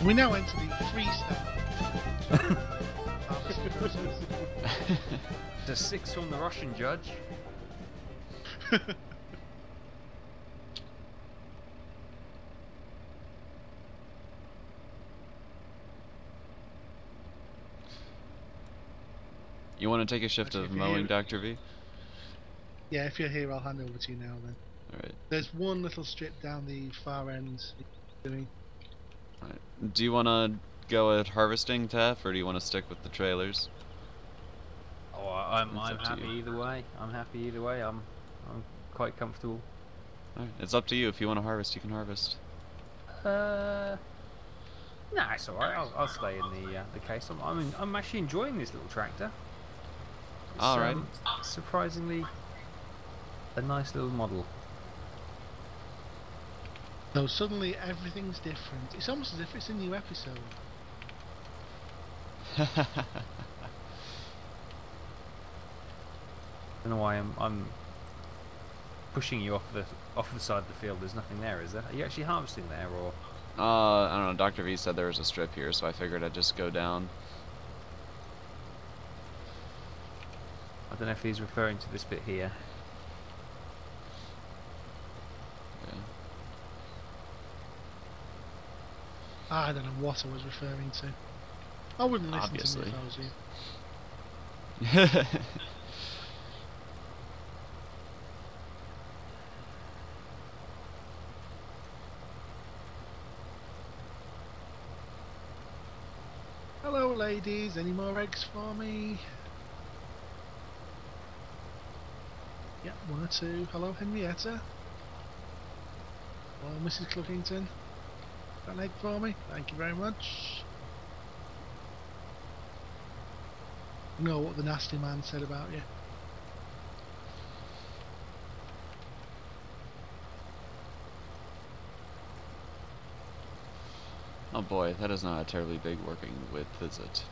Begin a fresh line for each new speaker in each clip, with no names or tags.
We now enter the freestyle harvesting process.
The 6 from the Russian judge.
You want to take a shift
Actually,
of
if you're
mowing,
here-
Dr. V?
Yeah, if you're here, I'll hand over to you now then.
Alright.
There's one little strip down the far end. Doing.
Alright. Do you want to go at harvesting, Taff, or do you want to stick with the trailers?
Oh, I'm
It's up to
happy
you.
either way. I'm happy either way. I'm quite comfortable.
Alright. It's up to you. If you want to harvest, you can harvest.
Nah, it's alright. I'll stay in the case. I'm actually enjoying this little tractor. It's,
Alright.
Surprisingly, a nice little model.
So suddenly everything's different. It's almost as if it's a new episode.
I don't know why I'm pushing you off the side of the field. There's nothing there, is there? Are you actually harvesting there, or?
I don't know. Dr. V said there was a strip here, so I figured I'd just go down.
I don't know if he's referring to this bit here.
Yeah.
I don't know what I was referring to. I wouldn't listen
Obviously.
to me if I was you. Hello ladies, any more eggs for me? Yep, 1 or 2. Hello Henrietta. Hello Mrs. Cluckington. Got an egg for me? Thank you very much. Know what the nasty man said about you.
Oh boy, that is not a terribly big working width, is it?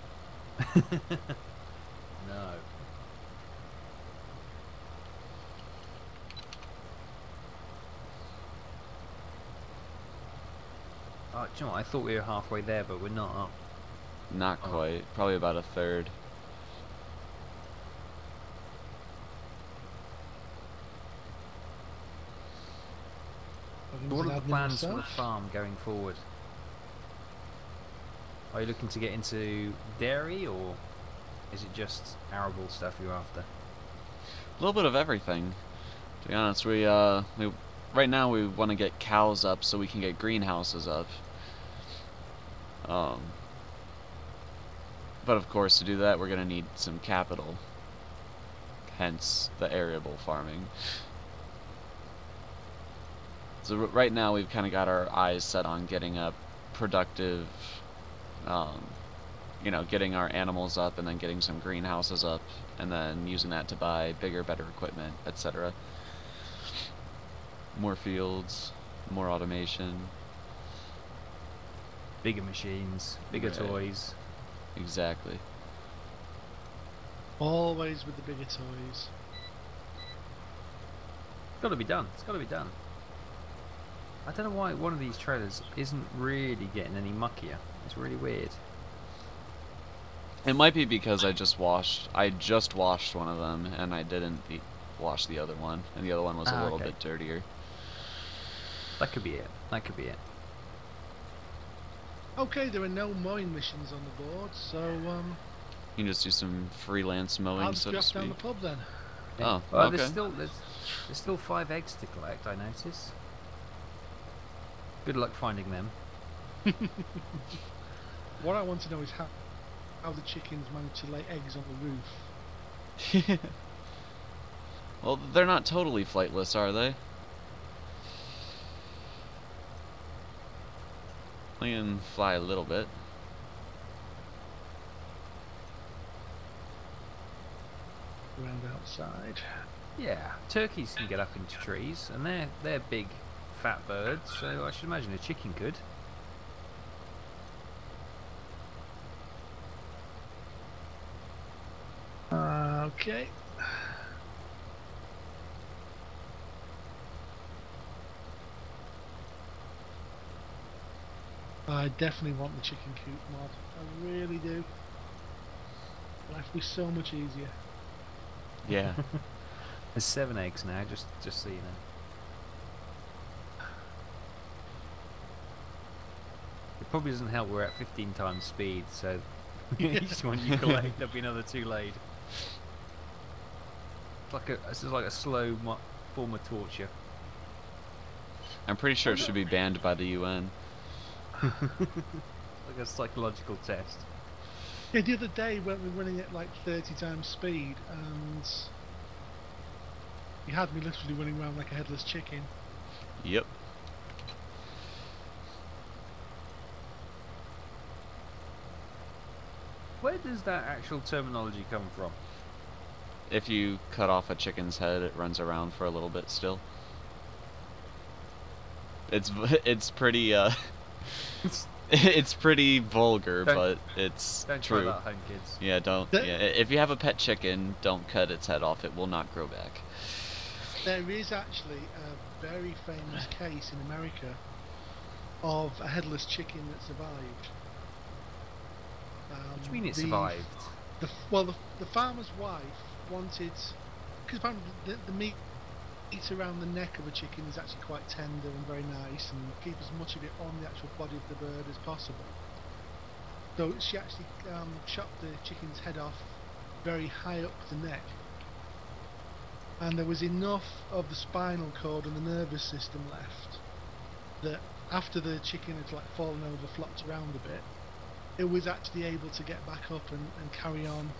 No. Oh, do you know what? I thought we were halfway there, but we're not.
Not
Oh.
quite. Probably about a third.
What are the plans for the farm going forward? Are you looking to get into dairy, or is it just arable stuff you're after?
A little bit of everything. To be honest, we right now we want to get cows up so we can get greenhouses up. But of course, to do that, we're gonna need some capital. Hence the arable farming. So right now we've kind of got our eyes set on getting up productive, you know, getting our animals up and then getting some greenhouses up and then using that to buy bigger, better equipment, etc. More fields, more automation.
Bigger machines, bigger
Right.
toys.
Exactly.
Always with the bigger toys.
It's got to be done. It's got to be done. I don't know why one of these trailers isn't really getting any muckier. It's really weird.
It might be because I just washed one of them and I didn't wash the other one, and the other one was a little
Okay.
bit dirtier.
That could be it. That could be it.
Okay, there are no mowing missions on the board, so
You can just do some freelance mowing,
I'll just
so
be
to
off down
speak.
the pub then.
Oh,
Well,
okay.
there's still 5 eggs to collect. I notice. Good luck finding them.
What I want to know is how the chickens manage to lay eggs on the roof.
Well, they're not totally flightless, are they? They can fly a little bit.
Around outside.
Yeah, turkeys can get up into trees, and they're big, fat birds. So I should imagine a chicken could.
Okay. I definitely want the chicken coop mod. I really do. Life will be so much easier.
Yeah.
There's 7 eggs now, just so you know. It probably doesn't help we're at 15 times speed, so each one you collect, there'll be another 2 laid. This is like a slow form of torture.
I'm pretty sure it should be banned by the UN.
Like a psychological test.
Yeah, the other day when we were running at like 30 times speed, and you had me literally running around like a headless chicken.
Yep.
Where does that actual terminology come from?
If you cut off a chicken's head, it runs around for a little bit still. It's pretty it's pretty vulgar, but it's
Don't
true.
try that at home, kids.
Yeah, don't. Yeah, if you have a pet chicken, don't cut its head off. It will not grow back.
There is actually a very famous case in America of a headless chicken that survived.
What do you mean it survived?
The farmer's wife wanted, because apparently the meat around the neck of a chicken is actually quite tender and very nice, and keep as much of it on the actual body of the bird as possible. So she actually chopped the chicken's head off very high up the neck, and there was enough of the spinal cord and the nervous system left that after the chicken had like fallen over, flopped around a bit, it was actually able to get back up and carry on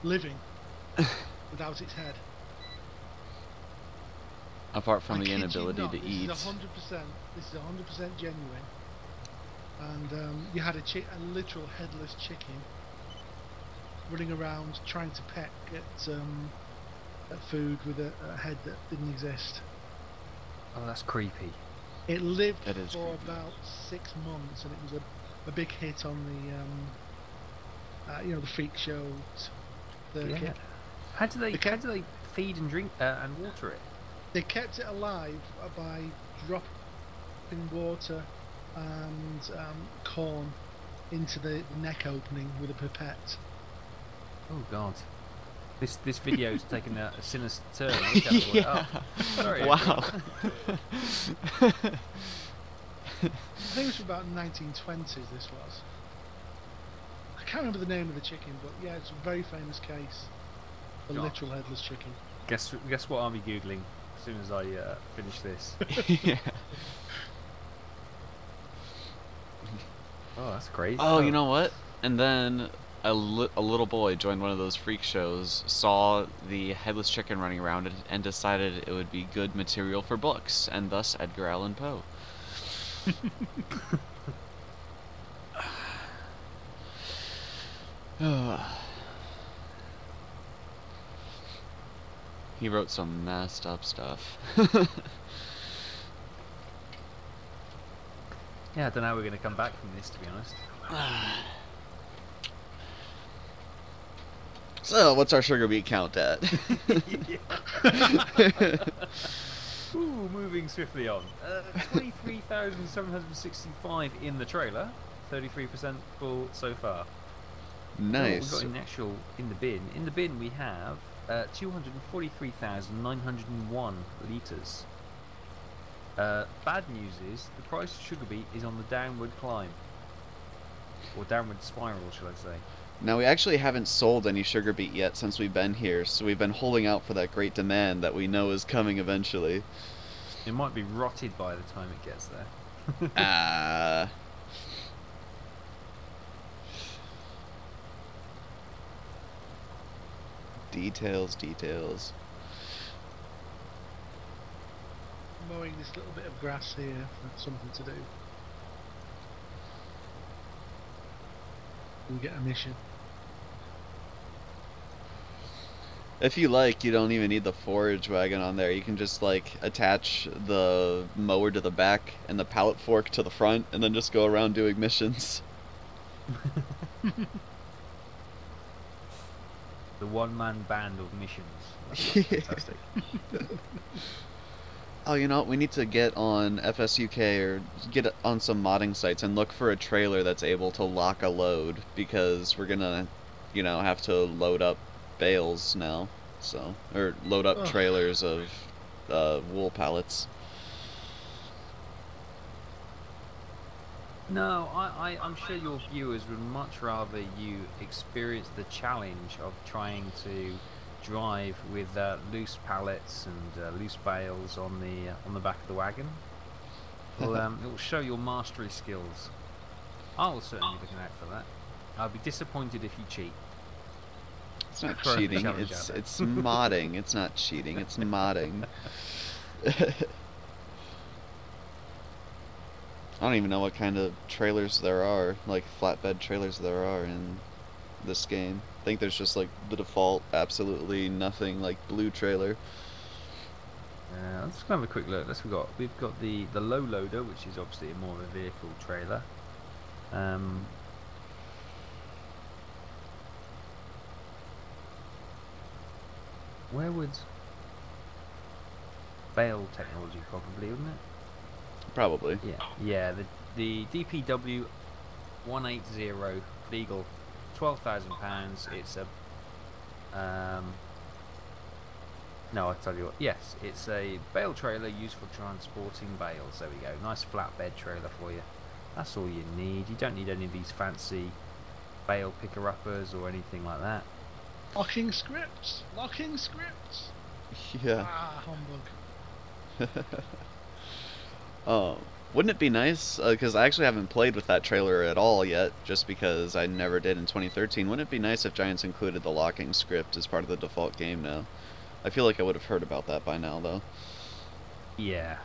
living without its head.
Apart from the inability to eat.
This is 100% genuine. And you had a literal headless chicken running around trying to peck at food with a head that didn't exist.
Oh, that's creepy.
It lived for
creepy.
about 6 months, and it was a big hit on the the freak show circuit.
Yeah. How do they feed and drink and water it?
They kept it alive by dropping water and corn into the neck opening with a pipette.
Oh God. This video's taken a sinister turn.
Yeah.
Oh, sorry.
Wow.
I think it was from about 1920s this was. I can't remember the name of the chicken, but yeah, it's a very famous case. A literal headless chicken.
Guess what I'll be Googling as soon as I finish this.
Yeah.
Oh, that's great.
Oh, you know what? And then a little boy joined one of those freak shows, saw the headless chicken running around it, and decided it would be good material for books, and thus Edgar Allan Poe. He wrote some messed up stuff.
Yeah, I don't know how we're going to come back from this, to be honest.
So, what's our sugar beet count at?
Ooh, moving swiftly on. 23,765 in the trailer. 33% full so far.
Nice.
We've got in the bin. In the bin we have 243,901 litres. Bad news is the price of sugar beet is on the downward climb. Or downward spiral, shall I say.
Now, we actually haven't sold any sugar beet yet since we've been here, so we've been holding out for that great demand that we know is coming eventually.
It might be rotted by the time it gets there.
Details.
Mowing this little bit of grass here for something to do. We get a mission.
If you like, you don't even need the forage wagon on there. You can just like attach the mower to the back and the pallet fork to the front, and then just go around doing missions.
The one-man band of missions. That's fantastic.
Oh, you know what? We need to get on FSUK or get on some modding sites and look for a trailer that's able to lock a load, because we're gonna, have to load up bales now. So, or load up
Ugh.
trailers of wool pallets.
No, I'm sure your viewers would much rather you experience the challenge of trying to drive with loose pallets and loose bales on the back of the wagon. Well, it will show your mastery skills. I will certainly be looking out for that. I'll be disappointed if you cheat.
It's not
Throwing the
cheating.
challenge out there.
It's modding. It's not cheating. It's modding. I don't even know what kind of trailers there are, like flatbed trailers there are in this game. I think there's just like the default, absolutely nothing, like blue trailer.
Let's have a quick look. We've got the low loader, which is obviously more of a vehicle trailer. Where would bale technology probably, wouldn't it?
Probably.
Yeah. The DPW 180 legal, £12,000. It's a no, I'll tell you what. Yes, it's a bale trailer used for transporting bales. There we go. Nice flatbed trailer for you. That's all you need. You don't need any of these fancy bale picker-uppers or anything like that.
Locking scripts. Locking scripts.
Yeah.
Ah, humbug.
Wouldn't it be nice, because I actually haven't played with that trailer at all yet, just because I never did in 2013, wouldn't it be nice if Giants included the locking script as part of the default game now? I feel like I would have heard about that by now, though.
Yeah.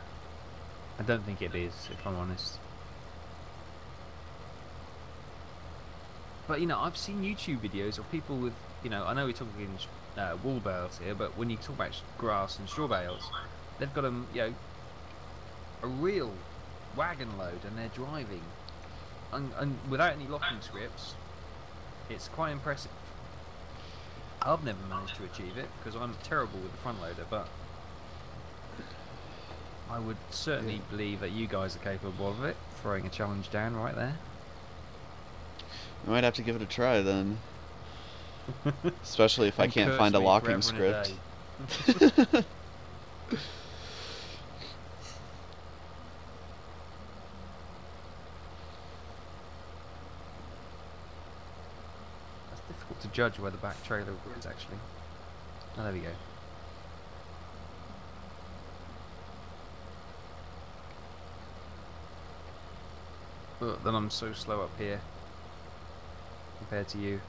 I don't think it is, if I'm honest. But, I've seen YouTube videos of people with, I know we're talking wool bales here, but when you talk about grass and straw bales, they've got them, a real wagon load, and they're driving. And without any locking scripts, it's quite impressive. I've never managed to achieve it, because I'm terrible with the front loader, but I would certainly believe that you guys are capable of it, throwing a challenge down right there.
I might have to give it a try then. Especially if I can't
curse
find a
me
locking
forever and a
script.
day. That's difficult to judge where the back trailer is, actually. Oh, there we go. But then I'm so slow up here compared to you.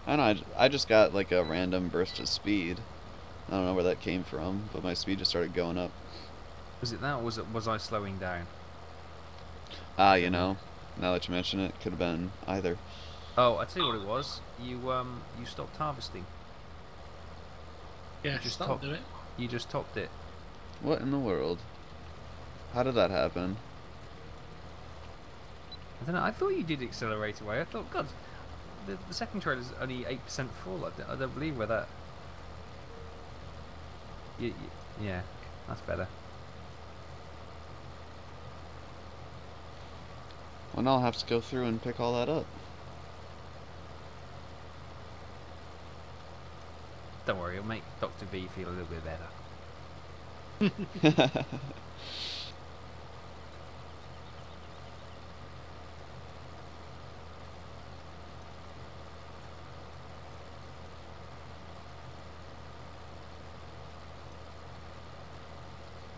I don't know, I just got like a random burst of speed. I don't know where that came from, but my speed just started going up.
Was it that, or was I slowing down?
Ah, now that you mention it, could have been either.
Oh, I tell you what it was. You stopped harvesting.
Yeah,
just
that'll do it.
You just topped it.
What in the world? How did that happen?
I don't know. I thought you did accelerate away. I thought, God, the second trailer's only 8% full. I don't believe where that. Yeah, that's better.
Well, now I'll have to go through and pick all that up.
Don't worry, it'll make Dr. V feel a little bit better.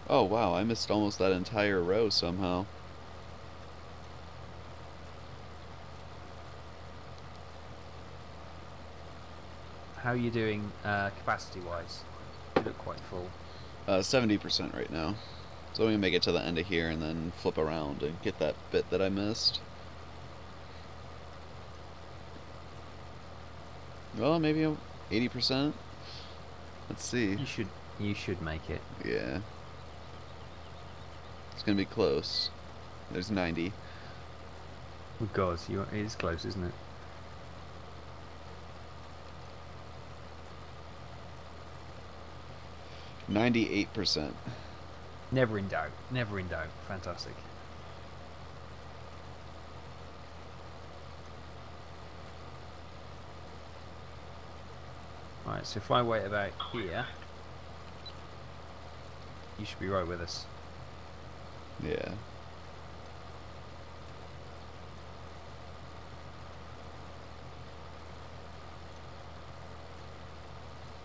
Oh wow, I missed almost that entire row somehow.
How are you doing capacity-wise? You look quite full.
70% right now. So I'm gonna make it to the end of here and then flip around and get that bit that I missed. Well, maybe 80%. Let's see.
You should make it.
Yeah. It's gonna be close. There's 90.
Oh God, it is close, isn't it?
98%.
Never in doubt. Never in doubt. Fantastic. Right, so if I wait about here, you should be right with us.
Yeah.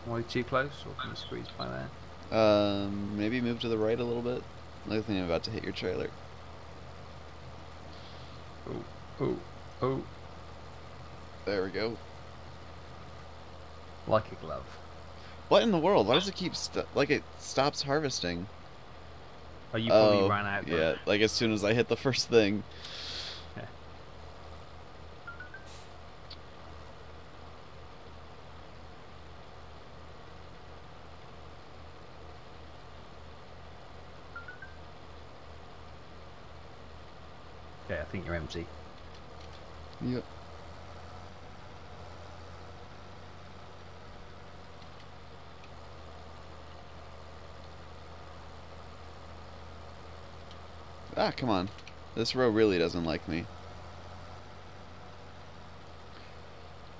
Am I too close, or can you squeeze by there?
Maybe move to the right a little bit. I think I'm about to hit your trailer.
Oh, oh, oh.
There we go.
Like a glove.
What in the world? Why does it keep like it stops harvesting?
Oh, you probably ran out. Bro.
Yeah, like as soon as I hit the first thing.
Yeah. Okay, I think you're empty.
Yep. Ah, come on. This row really doesn't like me.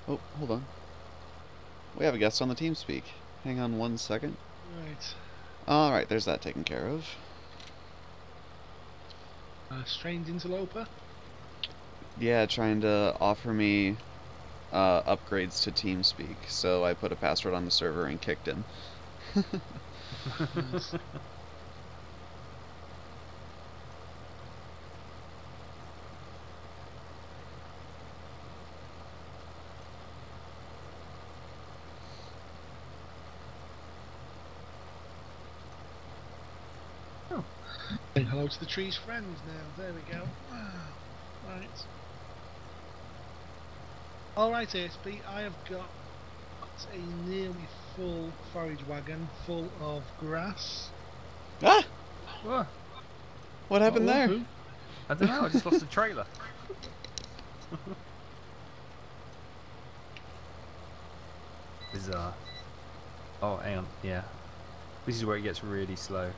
Oh, hold on. We have a guest on the team speak. Hang on 1 second.
Right.
Alright, there's that taken care of.
Strange interloper.
Yeah, trying to offer me upgrades to TeamSpeak, so I put a password on the server and kicked him.
Nice.
Oh.
Say hello to the tree's friends now. There we go. Right. Alright, ASP, I have got a nearly full forage wagon full of grass.
Ah!
What?
What happened there?
Who?
I don't know, I just lost the trailer. Bizarre. Oh, hang on, yeah. This is where it gets really slow.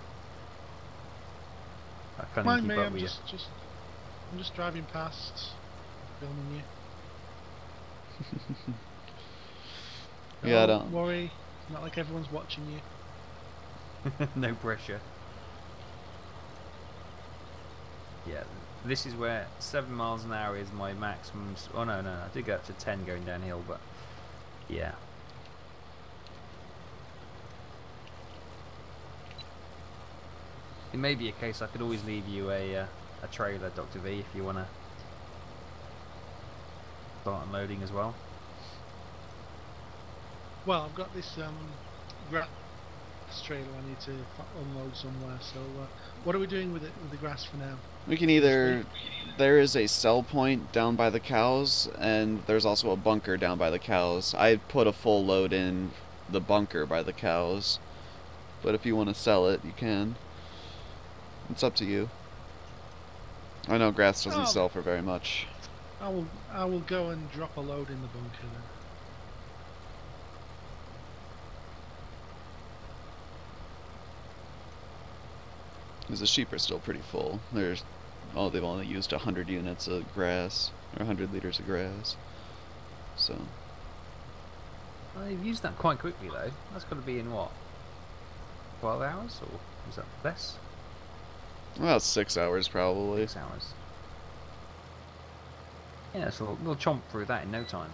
I can't
Mind
even
me,
keep up
I'm
with you.
I'm just driving past, filming you.
Yeah,
Don't worry, it's not like everyone's watching you.
No pressure. Yeah, this is where 7 miles an hour is my maximum. Oh no, I did go up to 10 going downhill, but yeah. It may be a case I could always leave you a trailer, Dr. V, if you want to start unloading as well.
Well, I've got this grass trailer I need to unload somewhere, so what are we doing with it, with the grass for now?
We can either... There is a sell point down by the cows, and there's also a bunker down by the cows. I put a full load in the bunker by the cows, but if you want to sell it, you can. It's up to you. I know grass doesn't sell for very much.
I will go and drop a load in the bunker then.
Because the sheep are still pretty full. They've only used 100 units of grass, or 100 liters of grass. So.
Well, you've used that quite quickly though. That's got to be in what? 12 hours, or is that less?
Well, 6 hours probably.
6 hours. Yeah, so we'll chomp through that in no time.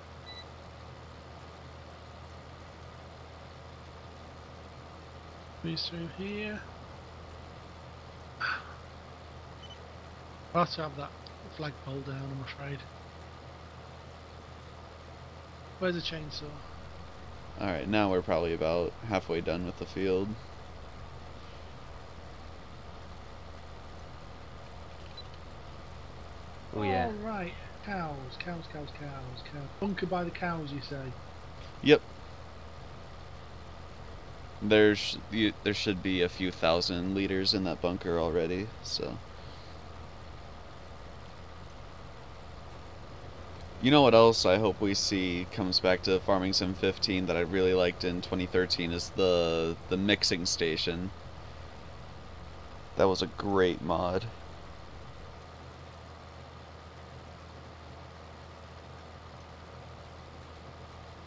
Squeeze through here. I'll have to have that flagpole down, I'm afraid. Where's the chainsaw?
Alright, now we're probably about halfway done with the field.
Oh yeah.
Oh, right. Cows. Bunker by the cows, you say?
Yep. There should be a few thousand liters in that bunker already, so. You know what else I hope we see comes back to Farming Sim 15 that I really liked in 2013 is the mixing station. That was a great mod.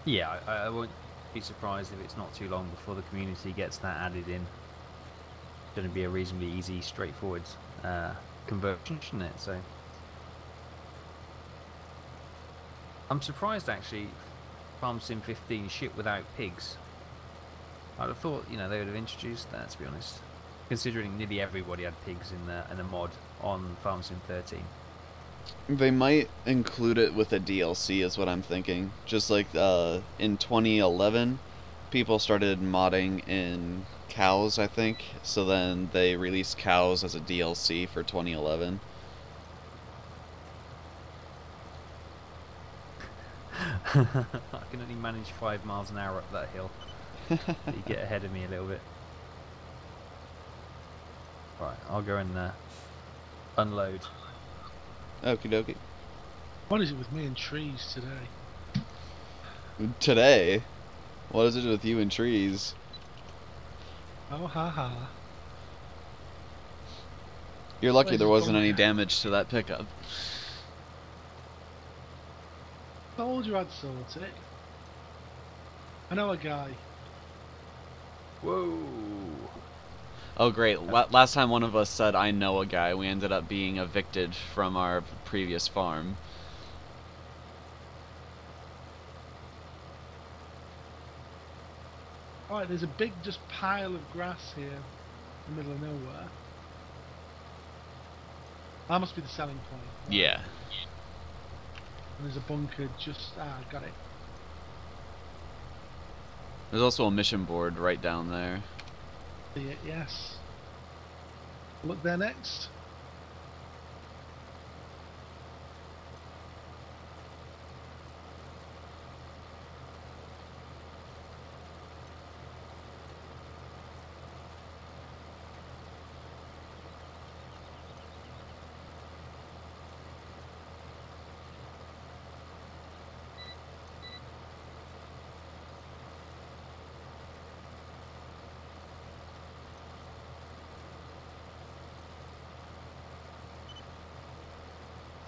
Yeah, I won't be surprised if it's not too long before the community gets that added in. It's going to be a reasonably easy, straightforward conversion, shouldn't it? So I'm surprised actually. Farm Sim 15 shipped without pigs. I'd have thought, you know, they would have introduced that, to be honest, considering nearly everybody had pigs in the mod on Farm Sim 13.
They might include it with a DLC is what I'm thinking. Just like in 2011, people started modding in cows, I think. So then they released cows as a DLC for 2011.
I can only manage 5 miles an hour up that hill. You get ahead of me a little bit. Right, I'll go and unload.
Okie dokie.
What is it with me and trees today?
Today? What is it with you and trees?
Oh, ha ha.
You're lucky
Where's
there
this
wasn't any
bunker?
damage to that pickup.
Told you I'd sort it. I know a guy.
Whoa!
Oh great, last time one of us said I know a guy, we ended up being evicted from our previous farm.
Alright, there's a big just pile of grass here in the middle of nowhere. That must be the selling point. Right?
Yeah.
And there's a bunker just... got it.
There's also a mission board right down there.
See it, yes. Look there next.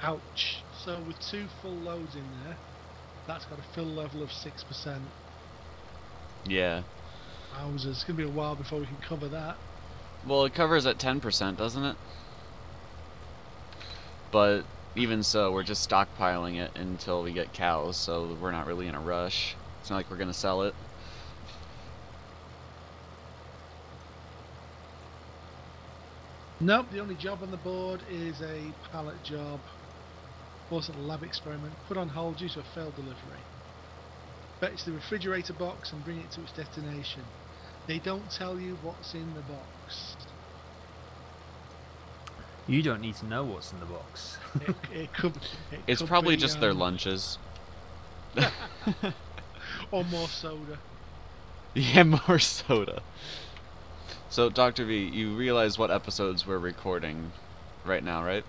Ouch. So with 2 full loads in there, that's got a fill level of 6%.
Yeah.
Wowzers, it's going to be a while before we can cover that.
Well, it covers at 10%, doesn't it? But even so, we're just stockpiling it until we get cows, so we're not really in a rush. It's not like we're gonna sell it.
Nope, the only job on the board is a pallet job. Wasn't a lab experiment. Put on hold due to a failed delivery. Fetch the refrigerator box and bring it to its destination. They don't tell you what's in the box.
You don't need to know what's in the box.
It could.
It's
could
probably
be,
just their lunches.
or more soda.
Yeah, more soda. So, Dr. V, you realize what episodes we're recording right now, right?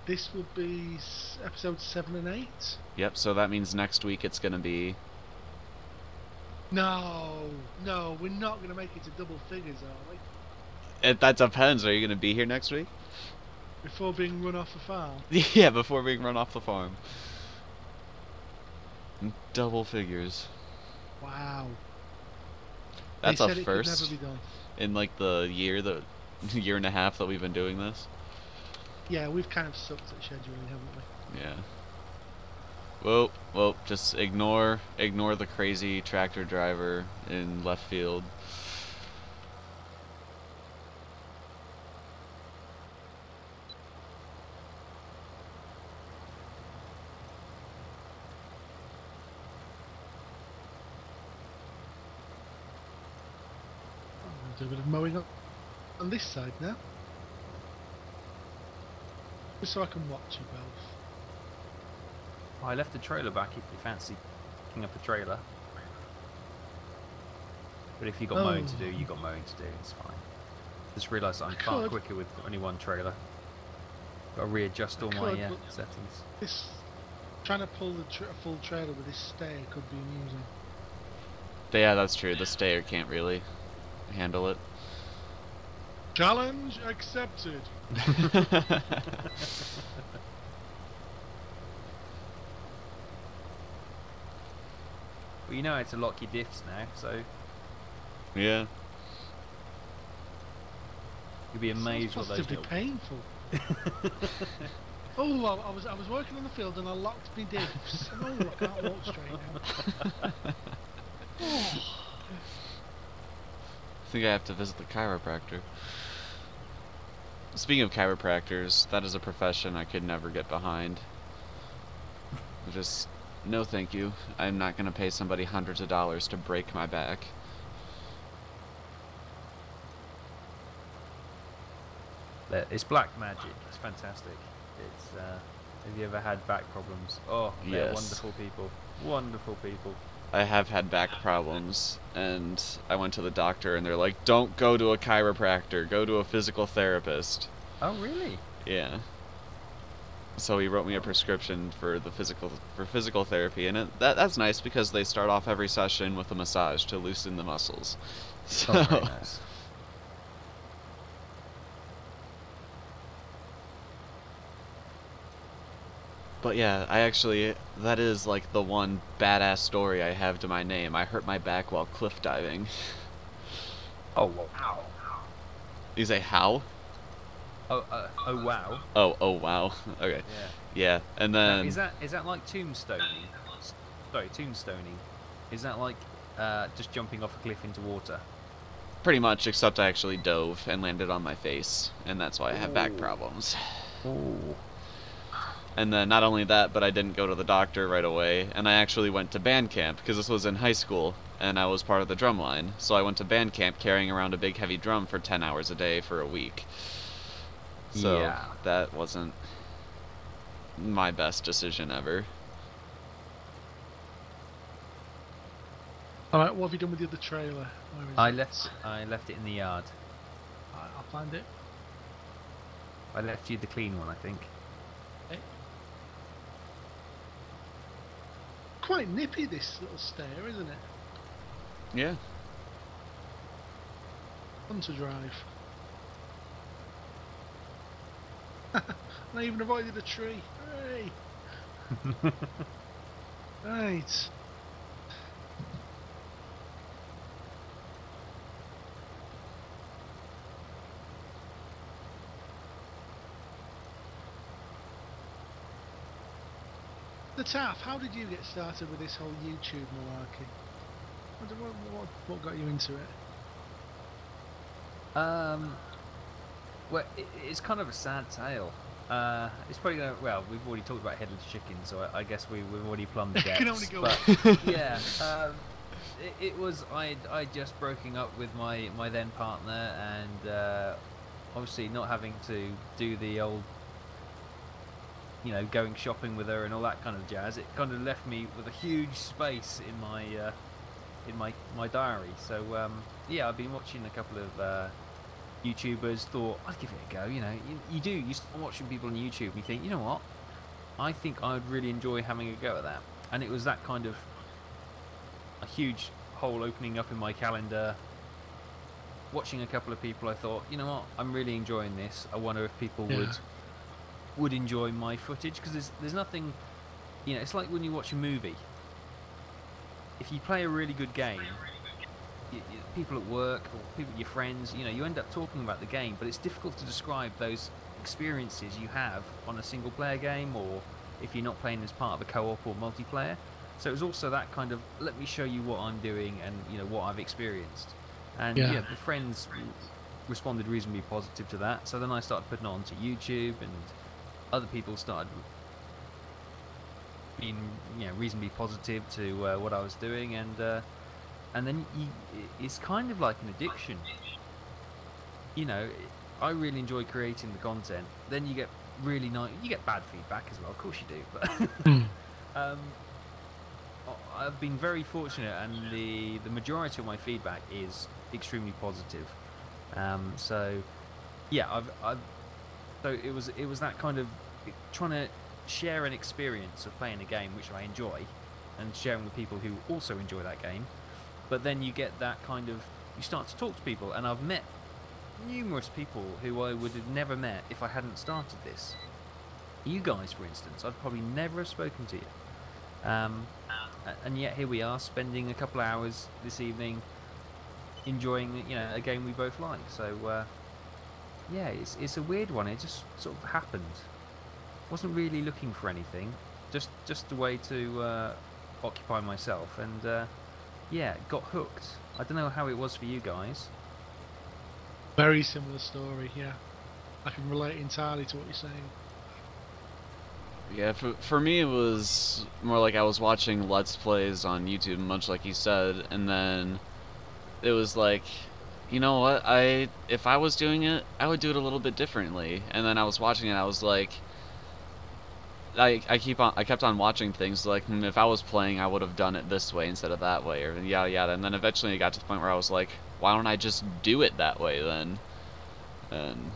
This will be episodes 7 and 8.
Yep, so that means next week it's gonna be...
No, we're not going to make it to double figures, are we?
That depends. Are you gonna be here next week?
Before being run off the farm.
Yeah, before being run off the farm. Double figures.
Wow.
That's
They
a
said it could
first
never be done.
in like the year and a half that we've been doing this.
Yeah, we've kind of sucked at scheduling, haven't we?
Yeah. Well, just ignore the crazy tractor driver in left field.
I'll do a bit of mowing up on this side now. Just so I can watch you both.
I left the trailer back if you fancy picking up a trailer. But if you got mowing to do, you got mowing to do. It's fine. Just realised I'm far
Could.
quicker with only one trailer. Got to readjust all my
Could, but
settings.
this trying to pull a full trailer with this stair could be amusing.
Yeah, that's true. The stayer can't really handle it.
Challenge accepted.
Well, you know how to lock your diffs now, so
Yeah.
you'll be amazed what those
positively
little...
painful. Oh, I was working on the field and I locked my diffs. Oh, I can't walk straight now. Oh.
I think I have to visit the chiropractor. Speaking of chiropractors, that is a profession I could never get behind. Just, no thank you. I'm not going to pay somebody hundreds of dollars to break my back.
It's black magic. It's fantastic. It's have you ever had back problems? Oh, they're
Yes.
wonderful people. Wonderful people.
I have had back problems, and I went to the doctor, and they're like, don't go to a chiropractor, go to a physical therapist.
Oh, really?
Yeah. So he wrote me a prescription for physical therapy, and that's nice because they start off every session with a massage to loosen the muscles. So,
Oh, very nice.
but yeah, that is like the one badass story I have to my name. I hurt my back while cliff diving.
Oh, wow.
You say how?
Oh, wow.
Oh wow. Okay.
Yeah.
Yeah, and
Now,
then
is that like tombstoning? Sorry, tombstoning. Is that like just jumping off a cliff into water?
pretty much, except I actually dove and landed on my face, and that's why I have back
Ooh.
problems.
Oh.
And then not only that, but I didn't go to the doctor right away, and I actually went to band camp, because this was in high school, and I was part of the drum line. So I went to band camp carrying around a big heavy drum for 10 hours a day for a week. So
Yeah.
that wasn't my best decision ever.
Alright, what have you done with the other trailer? Where is
I
it?
left it in the yard.
I'll find it.
I left you the clean one, I think.
Okay. Quite nippy, this little stair, isn't it?
Yeah.
Fun to drive. And I even avoided a tree. Hooray! Right. The Taff, how did you get started with this whole YouTube malarkey? What got you into it?
Well, it's kind of a sad tale. It's probably gonna, well, we've already talked about headless chicken, so I guess we've already plumbed the depths.
Can only go
but
up.
yeah, it was I just broken up with my then partner, and obviously not having to do the old, you know, going shopping with her and all that kind of jazz. It kind of left me with a huge space in my diary. So yeah, I've been watching a couple of YouTubers. Thought I'd give it a go. You know, you start watching people on YouTube and you think, you know what, I think I'd really enjoy having a go at that. And it was that kind of a huge hole opening up in my calendar. Watching a couple of people, I thought, you know what, I'm really enjoying this. I wonder if people would enjoy my footage, because there's nothing, you know, it's like when you watch a movie. If you play a really good game, people at work or people, your friends, you know, you end up talking about the game, but it's difficult to describe those experiences you have on a single player game, or if you're not playing as part of a co-op or multiplayer. So it was also that kind of, let me show you what I'm doing and, you know, what I've experienced. And yeah, the friends responded reasonably positive to that. So then I started putting it onto YouTube, and other people started being, you know, reasonably positive to what I was doing, and then it's kind of like an addiction. You know, I really enjoy creating the content. Then you get really nice, you get bad feedback as well, of course you do. But I've been very fortunate, and the majority of my feedback is extremely positive. So yeah, I've So it was that kind of trying to share an experience of playing a game which I enjoy, and sharing with people who also enjoy that game. But then you get that kind of, you start to talk to people, and I've met numerous people who I would have never met if I hadn't started this. You guys, for instance, I'd probably never have spoken to you. And yet here we are, spending a couple of hours this evening enjoying, you know, a game we both like. So yeah, it's a weird one. It just sort of happened. Wasn't really looking for anything, just a way to occupy myself, and yeah, got hooked. I don't know how it was for you guys.
Very similar story, yeah. I can relate entirely to what you're saying.
Yeah, for me it was more like I was watching Let's Plays on YouTube, much like you said, and then it was like, you know what, if I was doing it, I would do it a little bit differently. And then I was watching it, I was like, I kept on watching things like, if I was playing, I would have done it this way instead of that way, or yada yada. And then eventually it got to the point where I was like, why don't I just do it that way then? And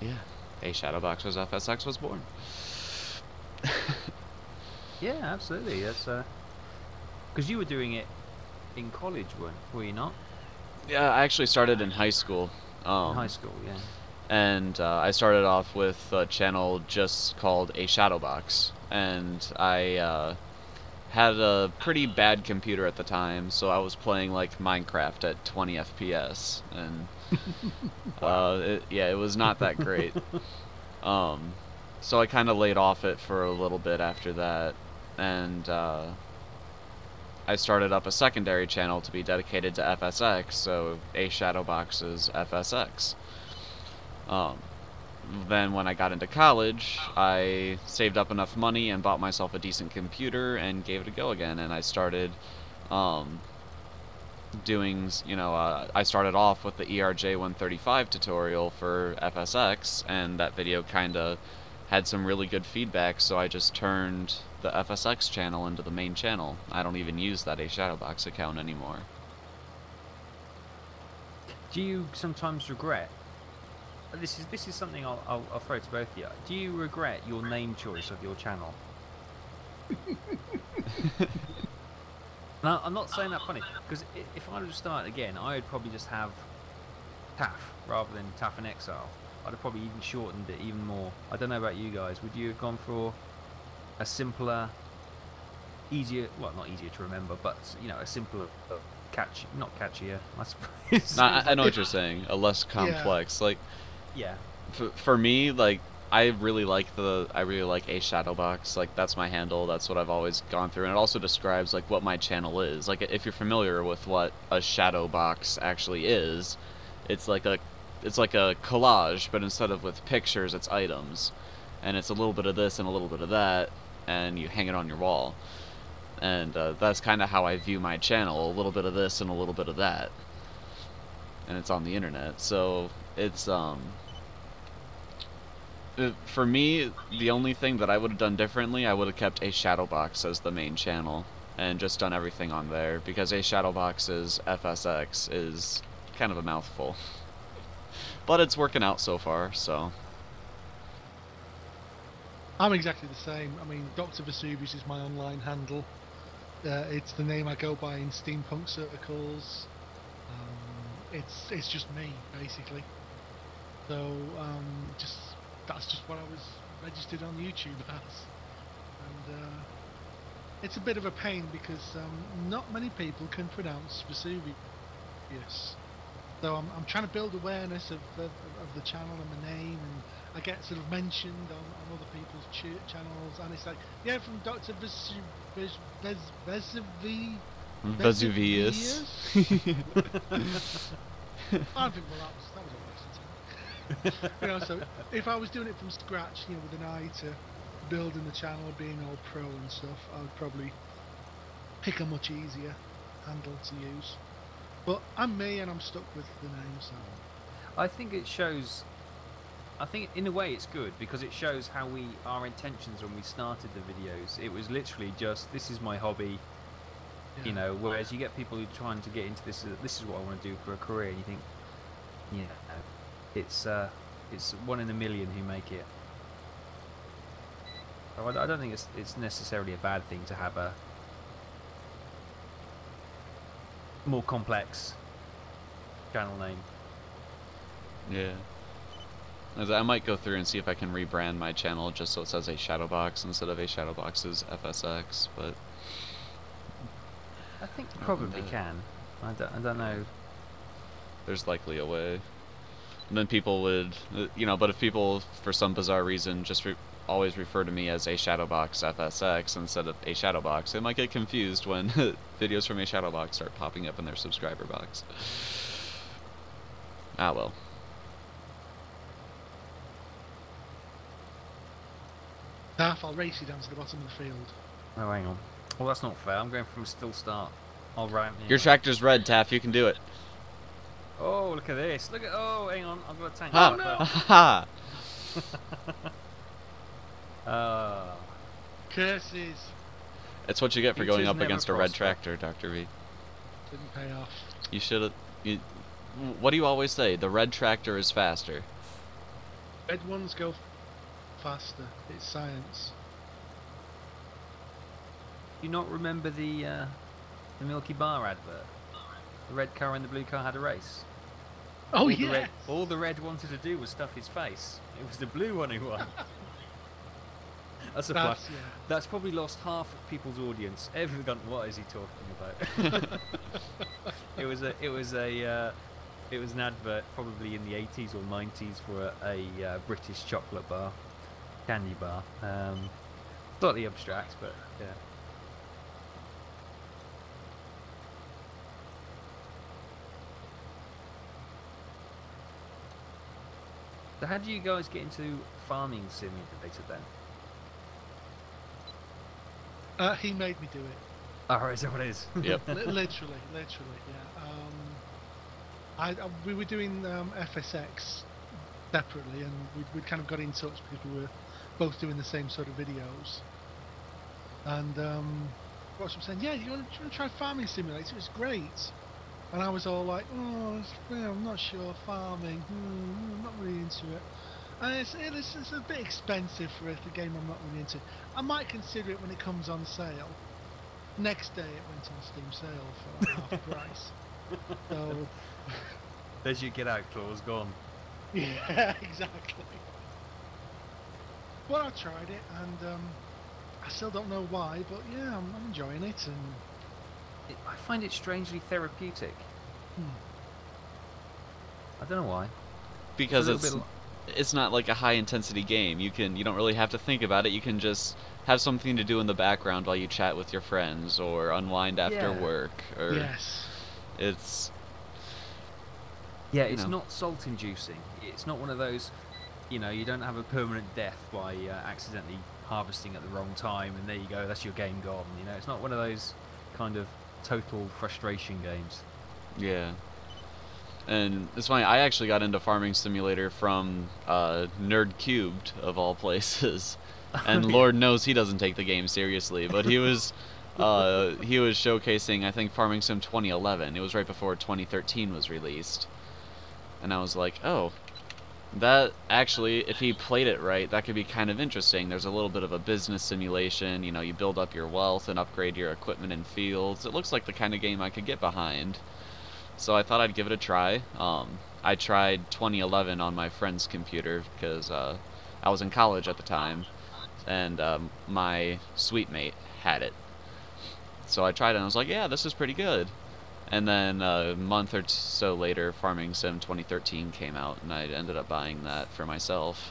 yeah, a Shadowboxer's FSX was born.
Yeah, absolutely. That's because you were doing it in college, were you not?
Yeah, I actually started in high school.
In high school, yeah.
And I started off with a channel just called A Shadowbox, and I had a pretty bad computer at the time, so I was playing like Minecraft at 20 FPS, and it was not that great. So I kind of laid off it for a little bit after that, and I started up a secondary channel to be dedicated to FSX, so A Shadowbox's FSX. Then when I got into college, I saved up enough money and bought myself a decent computer and gave it a go again, and I started doing, you know, I started off with the ERJ135 tutorial for FSX, and that video kind of had some really good feedback, so I just turned the FSX channel into the main channel. I don't even use that A Shadowbox account anymore.
Do you sometimes regret? This is something I'll throw to both of you. Do you regret your name choice of your channel? No, I'm not saying that funny, because if I were to start again, I would probably just have Taff rather than Taff and Exile. I'd have probably even shortened it even more. I don't know about you guys. Would you have gone for a simpler, easier, well, not easier to remember, but, you know, a simpler, not catchier, I suppose.
No, I know what you're saying. A less complex,
Yeah.
like.
Yeah.
For me, like, I really like A Shadowbox. Like, that's my handle. That's what I've always gone through, and it also describes like what my channel is. Like, if you're familiar with what a Shadowbox actually is, it's like a collage, but instead of with pictures, it's items, and it's a little bit of this and a little bit of that, and you hang it on your wall. And that's kind of how I view my channel: a little bit of this and a little bit of that, and it's on the internet. So it's for me, the only thing that I would have done differently, I would have kept A Shadowbox as the main channel and just done everything on there, because A Shadowbox's FSX is kind of a mouthful. But it's working out so far, so.
I'm exactly the same. I mean, Dr. Vesuvius is my online handle. It's the name I go by in steampunk circles. It's just me, basically. So that's just what I was registered on YouTube as. And it's a bit of a pain because not many people can pronounce Vesuvius. So I'm trying to build awareness of the channel and the name, and I get sort of mentioned on other people's channels, and it's like, yeah, from Dr. Vesuvius. I think, well, that was a waste of time. You know, so if I was doing it from scratch, you know, with an eye to building the channel, being all pro and stuff, I would probably pick a much easier handle to use. But I'm me, and I'm stuck with the name, so.
I think it shows. I think in a way it's good because it shows how our intentions when we started the videos. It was literally just, this is my hobby,
Yeah.
you know. Whereas you get people who are trying to get into this. This is what I want to do for a career. And you think, yeah, it's It's 1 in a million who make it. I don't think it's necessarily a bad thing to have a more complex channel name.
Yeah. I might go through and see if I can rebrand my channel just so it says a Shadowbox instead of a Shadowbox's FSX, but
I think you probably can. I don't know.
There's likely a way. And then people would, you know, but if people, for some bizarre reason, just always refer to me as a Shadowbox FSX instead of a Shadowbox, they might get confused when videos from a Shadowbox start popping up in their subscriber box. Ah, well.
Taff, I'll race you down to the bottom of the field.
Oh, hang on. Well, that's not fair. I'm going from a still start. All right.
Your tractor's red, Taff. You can do it.
Oh, look at this. Look at. Oh, hang on. I've got a tank.
Ha!
Ha!
Curses.
That's what you get for
Futures
going up
never
against a red
prosper.
tractor, Dr. V.
Didn't pay off.
You should have. What do you always say? The red tractor is faster.
Red ones go faster. It's science.
Do you not remember the Milky Bar advert? The red car and the blue car had a race.
Oh,
yeah.
yeah.
All the red wanted to do was stuff his face. It was the blue one who won. That's a flash.
Yeah.
That's probably lost half of people's audience. Everyone's gone, what is he talking about? it was an advert probably in the 80s or 90s for a British chocolate bar, candy bar. Slightly abstract, but yeah. So how do you guys get into farming simulator then?
He made me do it.
Oh, is that what it is?
Yep.
Literally, yeah. We were doing FSX separately, and we'd kind of got in touch because we were both doing the same sort of videos. And Ross was saying, yeah, you want to try farming simulator? It's great. And I was all like, oh, I'm not sure, farming, I'm not really into it. And it's a bit expensive for a game I'm not really into. I might consider it when it comes on sale. Next day it went on Steam sale for like half price. So
There's your get out clause gone.
yeah, exactly. Well, I tried it, and I still don't know why, but yeah, I'm enjoying it, and
I find it strangely therapeutic. I don't know why.
Because it's not like a high intensity game. You don't really have to think about it. You can just have something to do in the background while you chat with your friends or unwind after work. Or
yes.
It's
it's not salt inducing. It's not one of those, you don't have a permanent death by accidentally harvesting at the wrong time and there you go, that's your game gone. It's not one of those kind of total frustration games.
Yeah. And it's funny, I actually got into Farming Simulator from Nerd Cubed, of all places. And Lord knows he doesn't take the game seriously, but he was showcasing, I think, Farming Sim 2011. It was right before 2013 was released. And I was like, oh, that actually, if he played it right, that could be kind of interesting. There's a little bit of a business simulation, you build up your wealth and upgrade your equipment and fields. It looks like the kind of game I could get behind. So I thought I'd give it a try. I tried 2011 on my friend's computer because I was in college at the time, and my suite mate had it. So I tried it and I was like, yeah, this is pretty good. And then a month or so later, Farming Sim 2013 came out, and I ended up buying that for myself.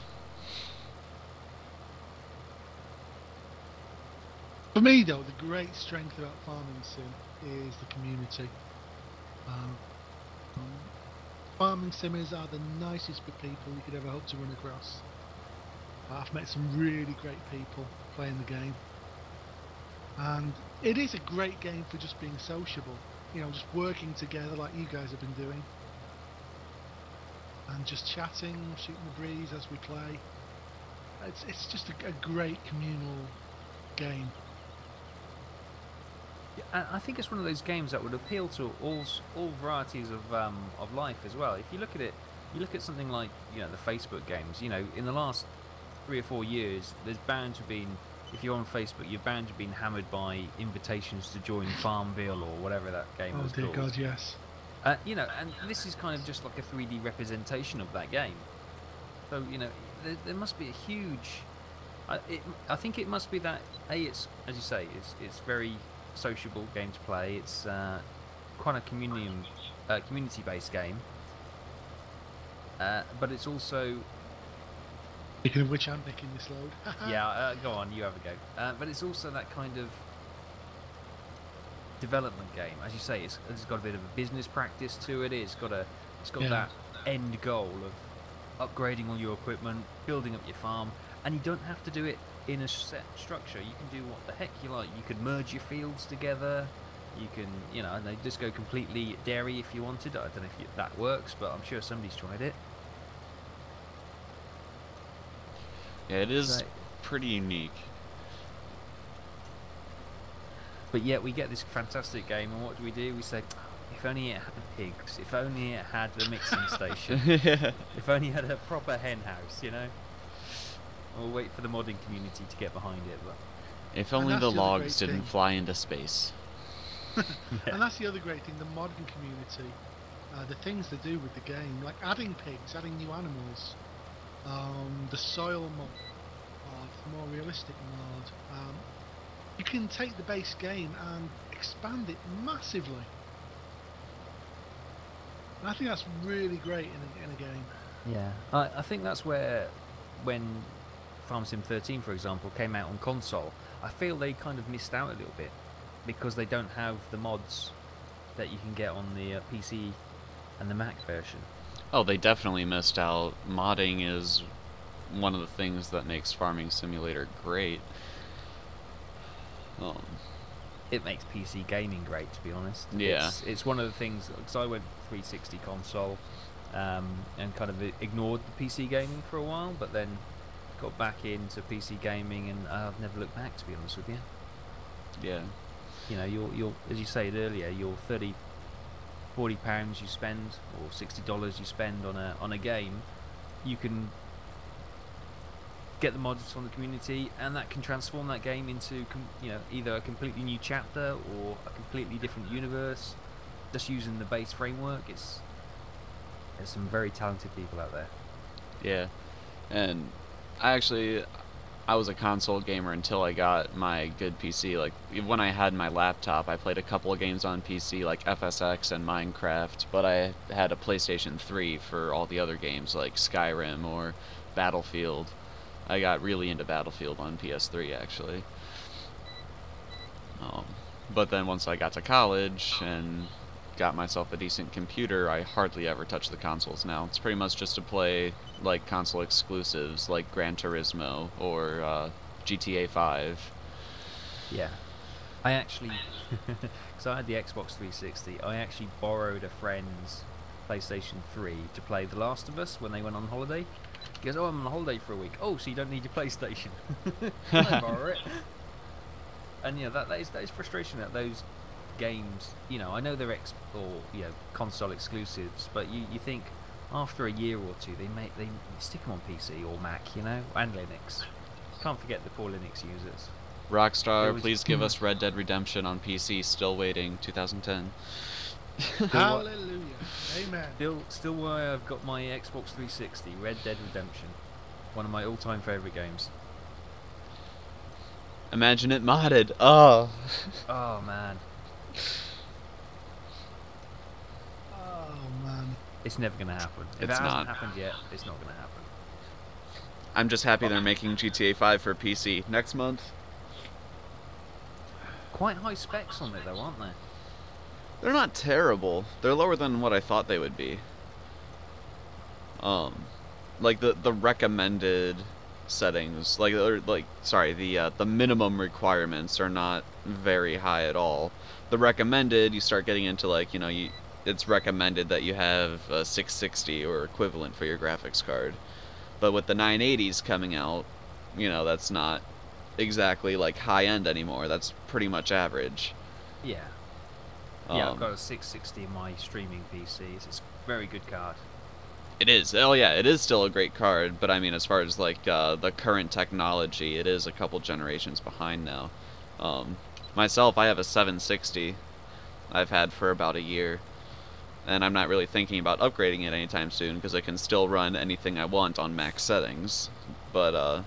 For me, though, the great strength about Farming Sim is the community. Farming simmers are the nicest people you could ever hope to run across. I've met some really great people playing the game, and it is a great game for just being sociable, just working together like you guys have been doing, and just chatting, shooting the breeze as we play. It's just a great communal game.
Yeah, I think it's one of those games that would appeal to all varieties of life as well. If you look at it, You look at something like, you know, the Facebook games. You know, in the last 3 or 4 years, there's bound to have been, if you're on Facebook, you're bound to have been hammered by invitations to join Farmville or whatever that game was
dear
called.
God, yes.
You know, and this is kind of just like a 3D representation of that game. So, you know, there must be a huge... I think it must be that, it's, as you say, it's very sociable game to play. It's quite a community-based game. But it's also...
Speaking of which, I'm picking this load.
Yeah, go on, you have a go. But it's also that kind of development game. As you say, it's got a bit of a business practice to it. It's got that end goal of upgrading all your equipment, building up your farm, and you don't have to do it in a set structure. You can do what the heck you like. You can merge your fields together. You can, you know, and they just go completely dairy if you wanted. I don't know if that works, but I'm sure somebody's tried it.
Yeah, it is pretty unique.
But yet we get this fantastic game, and what do? We say, if only it had pigs, if only it had a mixing station, if only it had a proper hen house, you know? We'll wait for the modding community to get behind it. But
if only the logs didn't fly into space.
And that's the other great thing, the modding community, the things they do with the game, like adding pigs, adding new animals, the soil mod, the more realistic mod. You can take the base game and expand it massively. And I think that's really great in a game.
Yeah, I think that's where, when Farm Sim 13, for example, came out on console, I feel they kind of missed out a little bit because they don't have the mods that you can get on the PC and the Mac version.
Oh, they definitely missed out. Modding is one of the things that makes Farming Simulator great.
It makes PC gaming great, to be honest.
Yeah.
It's one of the things, because I went 360 console and kind of ignored the PC gaming for a while, but then got back into PC gaming, and I've never looked back, to be honest with you.
Yeah.
You know, you're as you said earlier, your £40 you spend, or $60 you spend on a game, you can get the mods from the community, and that can transform that game into, you know, either a completely new chapter or a completely different universe, just using the base framework. There's some very talented people out there.
Yeah, and I was a console gamer until I got my good PC. Like, when I had my laptop, I played a couple of games on PC, like FSX and Minecraft, but I had a PlayStation 3 for all the other games, like Skyrim or Battlefield. I got really into Battlefield on PS3, actually. But then once I got to college and got myself a decent computer, I hardly ever touch the consoles now. It's pretty much just to play like console exclusives like Gran Turismo or GTA 5.
Yeah. I actually, because I had the Xbox 360, I actually borrowed a friend's PlayStation 3 to play The Last of Us when they went on holiday. He goes, oh, I'm on holiday for a week. Oh, so you don't need your PlayStation. Can I borrow it? And yeah, that is frustration that those games, you know, I know they're console exclusives, but you think after a year or two they stick them on PC or Mac, you know, and Linux. Can't forget the poor Linux users.
Rockstar, please give us Red Dead Redemption on PC. Still waiting. 2010.
Hallelujah. Amen.
Still why I've got my Xbox 360, Red Dead Redemption. One of my all-time favourite games.
Imagine it modded. Oh.
Oh, man.
Oh, man.
It's never going to happen. If
It's
it hasn't
not.
happened yet, it's not going to happen.
I'm just happy they're making GTA 5 for PC next month.
Quite high specs on it, though, aren't they?
They're not terrible. They're lower than what I thought they would be. Like the recommended settings, the minimum requirements are not very high at all. The recommended, you start getting into like, you know, it's recommended that you have a 660 or equivalent for your graphics card. But with the 980s coming out, you know, that's not exactly like high end anymore. That's pretty much average.
Yeah. Yeah, I've got a 660 in my streaming PC. It's a very good card.
It is. Oh yeah, it is still a great card, but I mean, as far as like the current technology, it is a couple generations behind now. Myself, I have a 760. I've had for about a year, and I'm not really thinking about upgrading it anytime soon because I can still run anything I want on max settings. But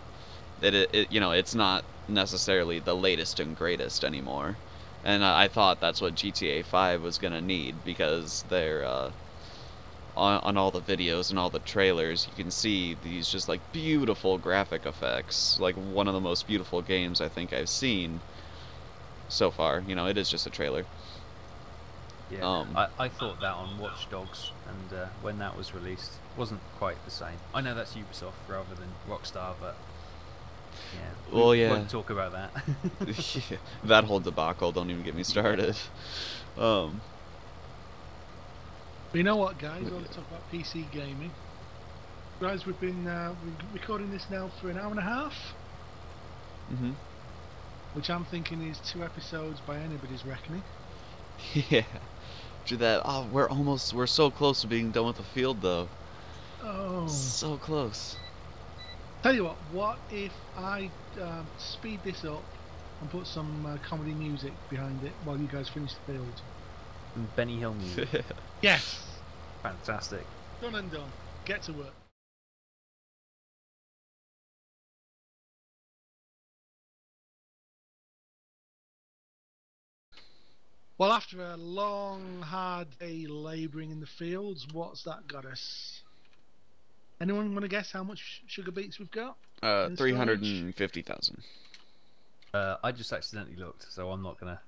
you know, it's not necessarily the latest and greatest anymore. And I thought that's what GTA 5 was gonna need, because they're on all the videos and all the trailers, you can see these just like beautiful graphic effects, like one of the most beautiful games I think I've seen so far. You know, it is just a trailer.
Yeah, I thought that on Watch Dogs, and when that was released, wasn't quite the same. I know that's Ubisoft rather than Rockstar, but yeah,
Well,
we
yeah,
won't talk about that.
that whole debacle, don't even get me started.
But you know what, guys? I want to talk about PC gaming. Guys, we've been recording this now for an hour and a half.
Mm-hmm.
Which I'm thinking is 2 episodes by anybody's reckoning.
Yeah. Do that. Oh, we're so close to being done with the field, though.
Oh.
So close.
Tell you what if I speed this up and put some comedy music behind it while you guys finish the field?
Benny Hill music.
Yes!
Fantastic.
Done and done. Get to work. Well, after a long, hard day labouring in the fields, what's that got us? Anyone want to guess how much sugar beets we've got?
350,000.
I just accidentally looked, so I'm not gonna.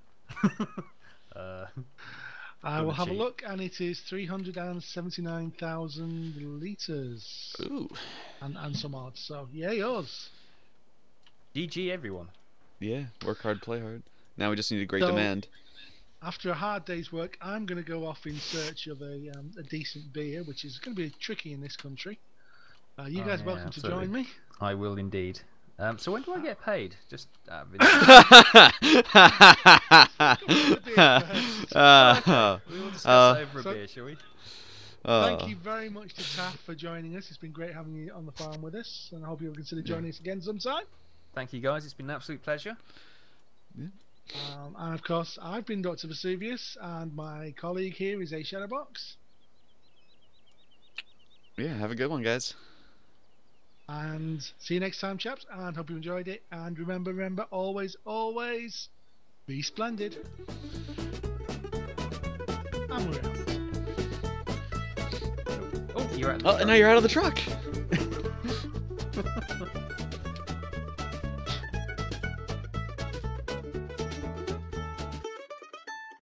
I will have a look, and it is 379,000 litres.
Ooh.
And some odd. So, yeah, yours.
GG, everyone.
Yeah, work hard, play hard. Now we just need a great demand.
After a hard day's work, I'm going to go off in search of a decent beer, which is going to be tricky in this country. You guys welcome to join me.
I will indeed. So when do I get paid? Just we'll discuss that over a beer, shall we?
Thank you very much to Taff for joining us. It's been great having you on the farm with us, and I hope you'll consider joining us again sometime.
Thank you, guys. It's been an absolute pleasure.
Yeah.
And of course, I've been Dr. Vesuvius, and my colleague here is A Shadowbox.
Yeah, have a good one, guys.
And see you next time, chaps, and hope you enjoyed it. And remember, always, always be splendid. And we're out.
Oh, you're out.
Oh, and now you're out of the truck.